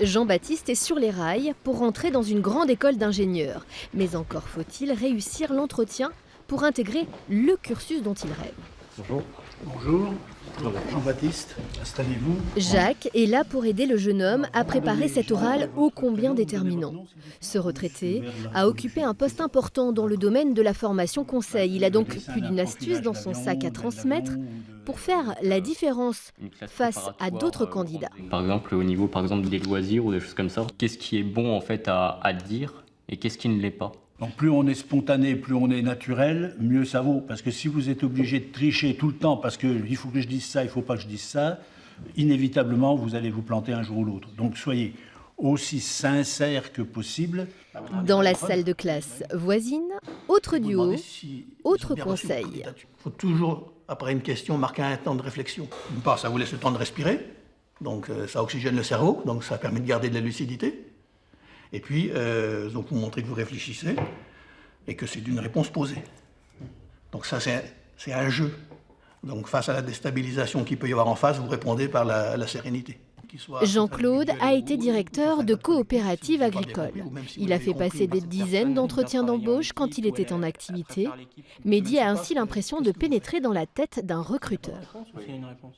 Jean-Baptiste est sur les rails pour rentrer dans une grande école d'ingénieurs. Mais encore faut-il réussir l'entretien pour intégrer le cursus dont il rêve. Bonjour. Bonjour, Jean-Baptiste, installez-vous. Jacques est là pour aider le jeune homme à préparer cet oral ô combien déterminant. Ce retraité a occupé un poste important dans le domaine de la formation conseil. Il a donc plus d'une astuce dans son sac à transmettre pour faire la différence face à d'autres candidats. Par exemple, au niveau des loisirs ou des choses comme ça, qu'est-ce qui est bon en fait à dire et qu'est-ce qui ne l'est pas? Donc plus on est spontané, plus on est naturel, mieux ça vaut. Parce que si vous êtes obligé de tricher tout le temps parce qu'il faut que je dise ça, il ne faut pas que je dise ça, inévitablement vous allez vous planter un jour ou l'autre. Donc soyez aussi sincère que possible. Dans la salle de classe voisine, autre duo, autre conseil. Il faut toujours, après une question, marquer un temps de réflexion. D'une part, ça vous laisse le temps de respirer, donc ça oxygène le cerveau, donc ça permet de garder de la lucidité. Et puis, donc vous montrez que vous réfléchissez et que c'est d'une réponse posée. Donc ça, c'est un jeu. Donc face à la déstabilisation qu'il peut y avoir en face, vous répondez par la sérénité. Jean-Claude a été directeur de coopérative agricole. Il a fait passer des dizaines d'entretiens d'embauche quand il était en activité. Mehdi a ainsi l'impression de pénétrer dans la tête d'un recruteur.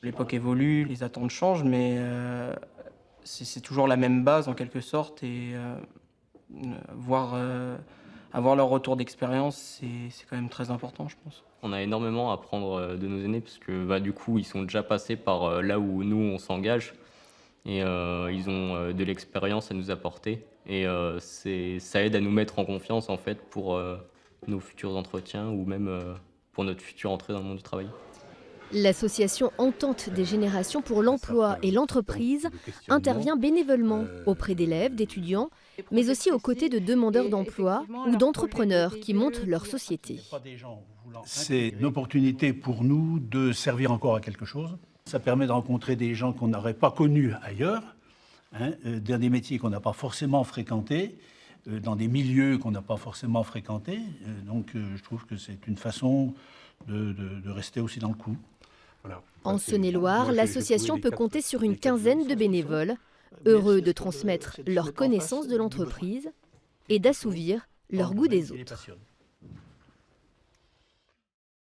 L'époque évolue, les attentes changent, mais c'est toujours la même base en quelque sorte. Et avoir leur retour d'expérience, c'est quand même très important, je pense. On a énormément à apprendre de nos aînés parce que du coup, ils sont déjà passés par là où nous, on s'engage. Et ils ont de l'expérience à nous apporter. Et ça aide à nous mettre en confiance en fait pour nos futurs entretiens ou même pour notre future entrée dans le monde du travail. L'association Entente des générations pour l'emploi et l'entreprise intervient bénévolement auprès d'élèves, d'étudiants, mais aussi aux côtés de demandeurs d'emploi ou d'entrepreneurs qui montent leur société. C'est une opportunité pour nous de servir encore à quelque chose. Ça permet de rencontrer des gens qu'on n'aurait pas connus ailleurs, dans des métiers qu'on n'a pas forcément fréquentés, dans des milieux qu'on n'a pas forcément fréquentés. Donc je trouve que c'est une façon de rester aussi dans le coup. Voilà. En Saône-et-Loire, l'association peut compter sur une quinzaine de bénévoles, heureux de transmettre leurs connaissances de l'entreprise et d'assouvir leur goût des autres.